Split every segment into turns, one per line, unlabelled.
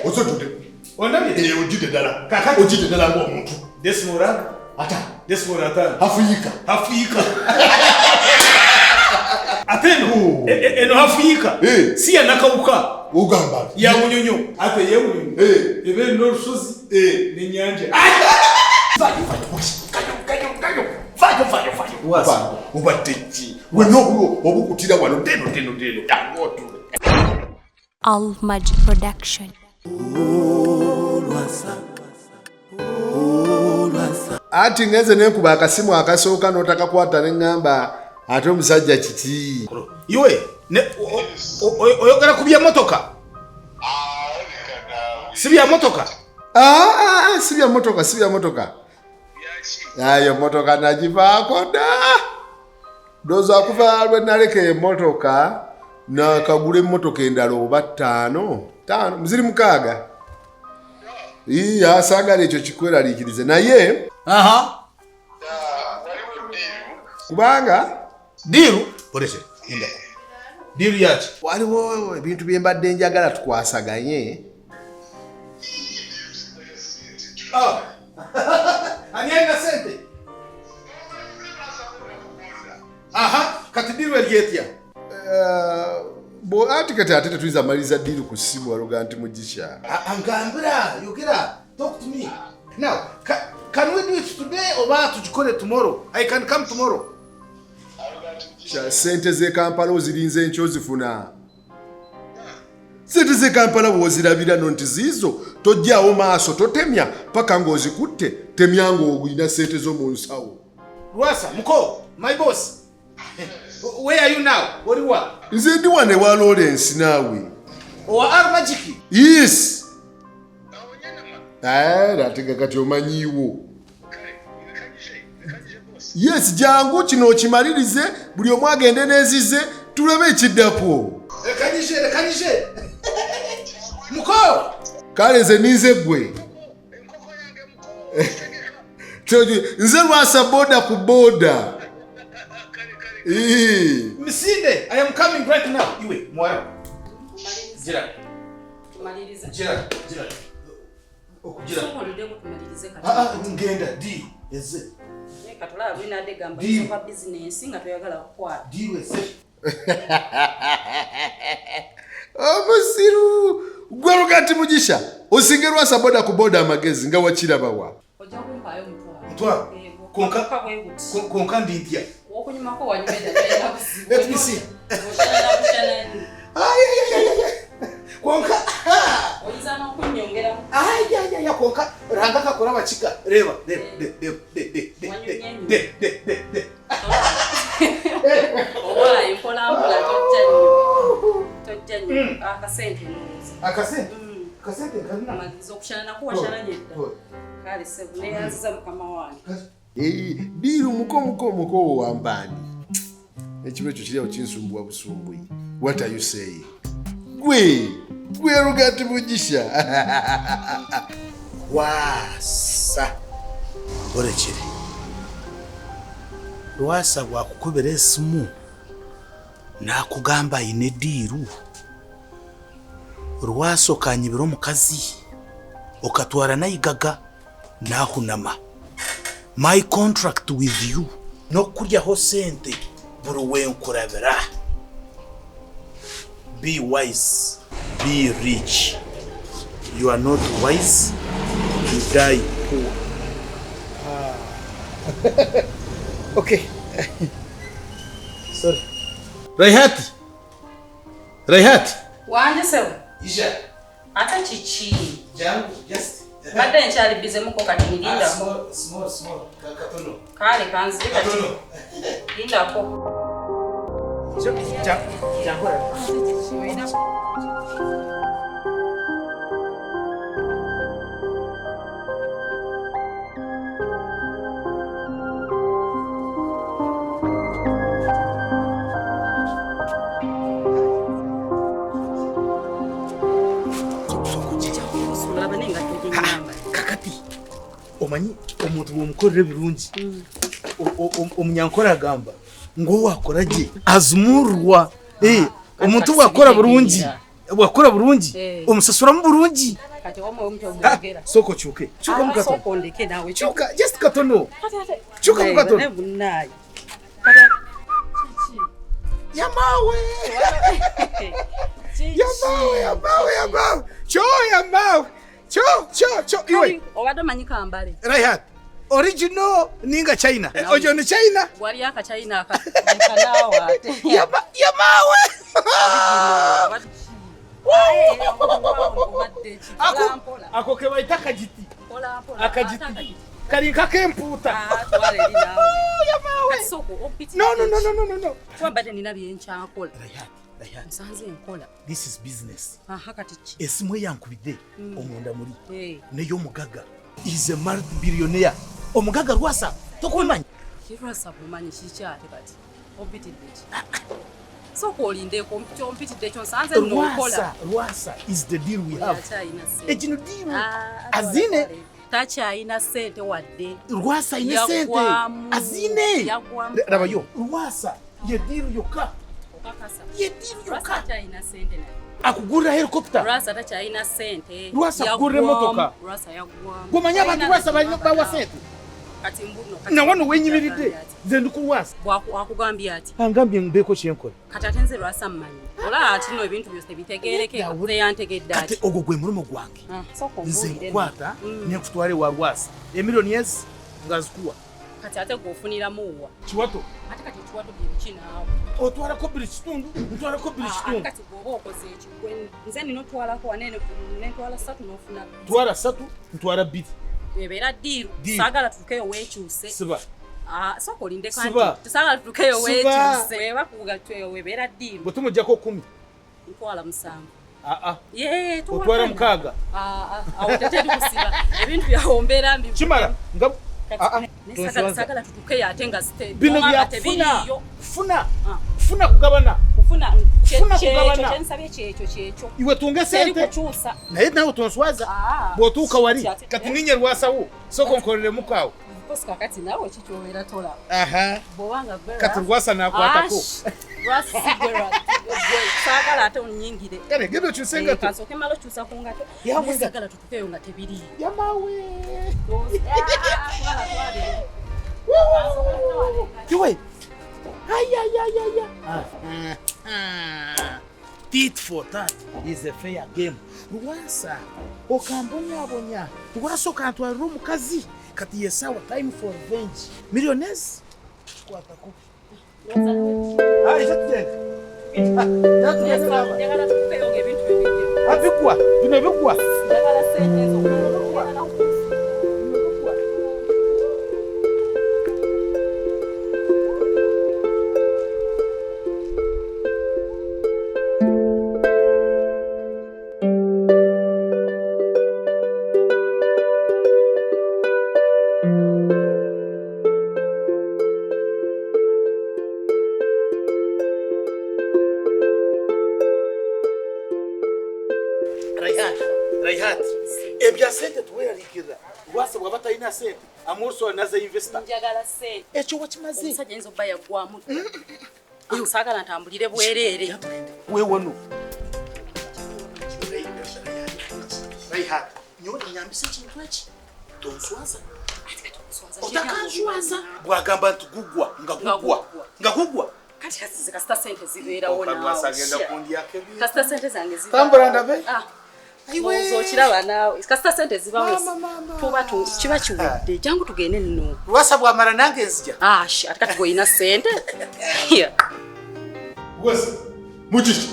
Osotude.
Ondabye?
Ojide dala.
Kakati
ojide dala ng'omuntu.
Desimuraga.
Ata.
Desimurata.
Hafuyika.
Ateno. Eno hafuyika. Si ya nakawuka.
Ugamba.
Ya munyonyo. Ate ye munyonyo. Ebe n'olusozi. N'ennyanja.
Fayo. Ubatechi. Weno obukutira wano teno. Tangotu.
ALMAGIC production.
Ati ngeze nenkuba akasimu akasooka n'otakakwata n'engamba ate omusajja kiki.
Iwe oyogera ku bya motoka. Si bya motoka. Si bya motoka. Ayo motoka nagivaako da. Doza kuva lwe naleke motoka na kagule motoka endala oba 5 muziri 6. Asagala ekyo kikweraliikirize naye kubanga diru polisi inda diru yaki
waliwo ebintu bye mbadde njagala tukwasaganye.
Ani alina sente? Kati diru eryetya?
Ati kati ate tetuyinza maliriza diru ku ssimu waloga nti mugisha.
Angambira, yogera, talk to me. Now, can we do it today or tugikole tomorrow? I can come tomorrow.
Sente ze Kampala ozirinze nkyo zifuna. Sente ze Kampala wozirabira nti zizo tojjawo maaso totemya paka ng'ozikutte temya ng'ogulina sente zo mu nsawo.
Lwasa, muko, my boss. Where are you now? What do you want?
Nze ndi wane wa Lawrence naawe.
Owa ALMAGIC?
Yes. Ratega kati omanyiwo. Yes, jangu kino okimalirize buli omu agende nezize tulabe ekiddako.
Lekanyije. Muko!
Kale nze ninze gwe. Nze Lwasa boda ku boda.
Misinde, I am coming right now. Iwe, mwara. Jira.
Maliriza.
Jira. Ngenda di. Eze.
Katula bwina adegamba sofa business nga toyagala kukwata.
Diwe se.
Omusiru. Gwero kati mugisha. Osinge Lwasa boda ku boda amagezi nga wakiraba wa.
Ojja kumpayo
mutwa. Konka ndipya.
Okunyumako wanyumeda tayina kuzibu.
Let me see. Konka.
Oyiza n'okunyongera.
Konka. Ranga kakola bachika. Reba.
Owa impola mbula tojja nnyo. Akasente n'omuzi.
Akasente kanina.
Amaliza okushana nako washana nyedda. Kale sebu neyanziza mukama wange.
Diru muko wambani. Ekibe ekyo kiri okinsumbuwa busumbui. What are you saying? Gwe rugati mugisha.
Wasa. Orekere. Lwasa bwakukubira esimu nakugamba ine diru. Lwasa okanyibira omukazi okatwara nayigaga nahunama. My contract with you no kuryaho sente buri wenkurabira. Be wise, be rich. You are not wise, you die poor. Okay. Sorry. Raihat.
Wanje sebu.
Isha.
Ata chichi.
Jangu, just.
Bada nchali bize muko kati nilinda ko.
Small. Katono.
Kale kanzi kati. Linda ko. Jangora.
Kakati omanyi omuntu omukorere birungi omunyankora agamba ngo wakoraje azumurwa omuntu wakora burungi omusasura mu burungi
kati omwe omutogera
soko chuke chuka mukato
soko ndeke nawe
chuka just katono
kati
chuka mukato
ne bunayi
yamawe yamawe cho iwe
obadde manyika mbale
Raihat original ninga China ojo ni China
wali aka China aka kanawa
yamawe ako ke baitaka jiti akajiti kali kakemputa
yamawe soko opiti
no
twabadde nina byenchakola
Raihat
nsanze enkola
this is business
kati ki
esimu yankubide omunda muri neyo mugaga is a multi-billionaire omugaga Lwasa tokumanyi
Lwasa bumanyi kikyate kati opitidde soko olinde kompitidde ekyo nsanze nnokola
Lwasa is the deal we have ekino deal azine
takyayina sente wadde
Lwasa ine sente azine rabayo Lwasa ye deal yoka ye deal yoka
takyayina sente
akugura helicopter
Lwasa takyayina sente
Lwasa akugura motoka
Lwasa yagwamu
gomanya abantu Lwasa bawa sente
kati mbuno
na wano wenyimiridde nze ndi ku Lwasa
akugambye ati
angambye mbeko kyenkola
kati ate nze Lwasa mmanyi ola ati no ebintu byose bitegeereke ze yantegedde ati
ogwo gwe mulimu gwange nze nkwata nekutwale wa Lwasa emiliyoni ezi ngazikuwa
kati ate gwofuniramu wa
kiwato
ate kati kiwato byebiki naawe
otwalako buli kitundu ntwalako buli kitundu
kati bw'oba okoze ekigwe nze nina otwalako wanene nentwala 3 n'ofuna
twala 3 ntwala 2
ebeera ddiiru saagala tutukeyo weekyuse
siba
soko olinde kanti saagala tutukeyo weekyuse weba kugatweyo webeera ddiiru
bwe tumujjako 10
ntwala 7
ye otwala 6
awo teteri kusiba ebintu byawombeera mbi
kimala nga
sagala tutukeyo ate nga
bino byafuna funa kugabana
kugabana kyensabye kyekyo
iwe tunge sente naye nawe tonswaza bw'otuuka wali kati ninye Lwasa wo soko nkolere mukawo
koska kati nawe kikyobeera tola bw'obanga
kati Lwasa nakwatako
saagala ate onyingire
kale gendo kyusenga to
kasooke malo kyusa ku ngato saagala tutukeyo nga tebiri
yamawe kiwe tit for tat is a fair game Lwasa okambonyabonya Lwasa okantwalira omukazi kati yesawa time for revenge millionaires kwatako abigwa bino bigwa Raihat ebya sente tuweeraliikirira Lwasa bw'aba talina sente amulso naza investor
njagala sente
ekyo wakimaze
omusajja ayinza obba yaggwamu saagala ntambulire bwereere
weewano Raihat nyowe nyambisa ekintu eki tonswaza otakanswaza bwagamba nti gugwa nga gugwa
kati kasita sente zibeerawo
Lwasa agenda kundyako ebyo
kasita sente zange
tambula ndabe
okiraba naawe kasita sente zibawo tuba kiba kiwedde jangu tugende nno
Lwasa bwamala nange nzija
ate kati gweolina sente
Lwasa mujiki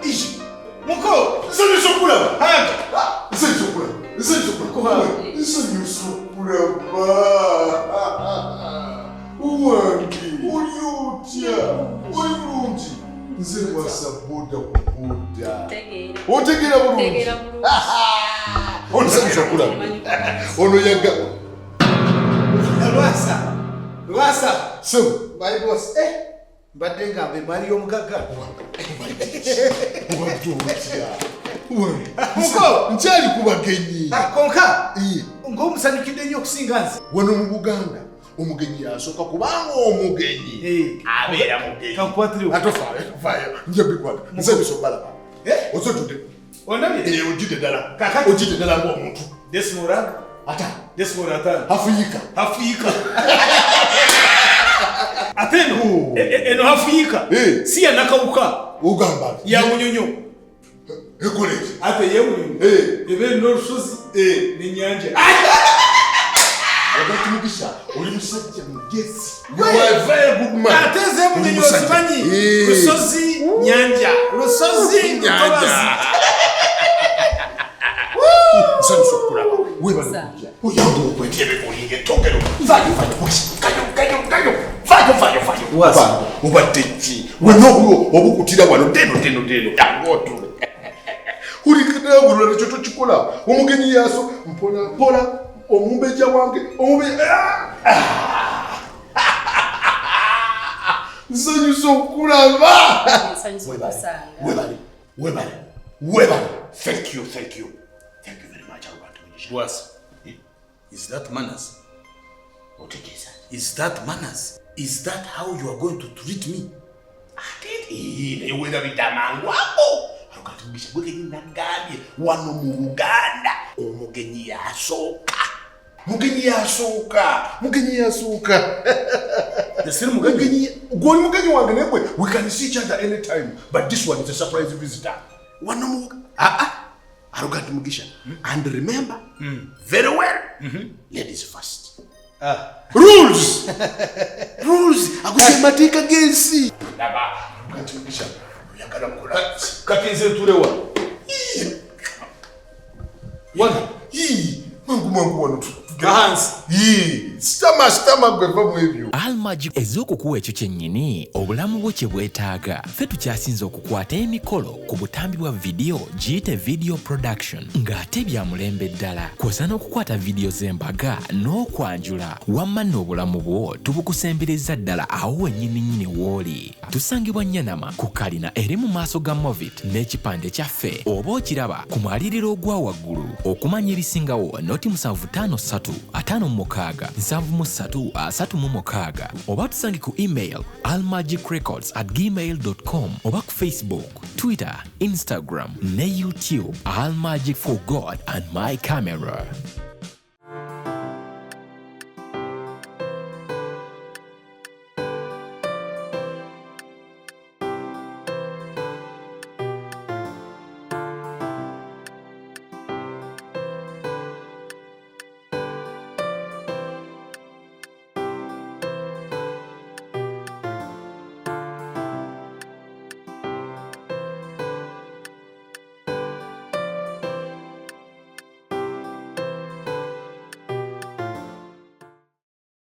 ishi muko
nsonyisokulaba
hanga
nsonyisokulaba uwange oli otya oli bulungi nze Lwasa boda ku boda otegeera bulungi onsonyisokulaba ono yaga
Lwasa
so
my boss mbadde ngambe mali y'omugaga
muko nkyali ku bagenyi
konka ng'omusanyukidde nnyo okusinga nze
wano mu Buganda omugenyi yasooka kubanga omugenyi abeera mugenyi
kankwatiriwo
atofaayo nja bikwata nze bisobalaba osotude
Ondabye?
Ojjidde ddala.
Kakati.
Ojjidde ddala ng'omuntu.
Desimora.
Ata.
Desimora atano.
Hafuuyika.
Hafuuyika. Ate eno hafuuyika. Si ya nakawuka.
Ogamba.
Ya munyonyo.
Ekoleki.
Ate ye munyonyo. Ebe n'olusozi. N'ennyanja.
Wagati Mugisha, oli musajja mugezi. You are a very good man.
Ate ze munyonyo osimanyi. Lusozi, nyanja. Lusozi, nyanja.
Nsanyusa okulaba. Weebala. Oyamba okwetebe olinga ettongero. Vaayo. Kayo. Vaayo.
Lwasa.
Obadde ki? Wenna obukutira wano teno. Tangootule. Ulikira bulula nekyo tokikola. Omugenyi yaaso mpola. Omumbeja wange. Nsanyusa okulaba. Weebale. Thank you very much.
Lwasa. Is that manners?
Otegeeza.
Is that manners? Is that how you are going to treat me?
Ate ewera bitamangu apo. Alukati Mugisha bwegenyi nagambye wano mu Uganda omugenyi yasooka. Mugenyi yasooka.
Yasiri mugenyi.
Gwoli mugenyi wange nebwe. We can see each other anytime. But this one is a surprise visitor. Wano mu Alukati Mugisha. And remember, very well, ladies first. Rules. Akutemateka gensi. Laba. Alukati Mugisha. Oyagala mukola.
Kati nze tulewa. Wana.
Mangu wano.
Hands.
Stama gweva mu ebyo.
ALMAGIC ez'okukuwa ekyo kyennyini obulamu bwo kye bwetaaga. Ffe tukyasinze okukwata emikolo ku butambi bwa vidiyo giyite video production ng'ate bya mulembe ddala. Kw'osa n'okukwata vidiyo z'embaga n'okwanjula wamma n'obulamu bwo tubukusembereza ddala awo wennyininyini w'oli. Tusangibwa Nyanama ku kalina eri mu maaso ga Movit n'ekipande kyaffe oba okiraba ku mwaliriro ogwa waggulu. Okumanya ebisingawo noti 753 56 73 36 oba tusange ku email almagicrecords@gmail.com oba ku Facebook, Twitter, Instagram ne YouTube. ALMAGIC for God and my camera.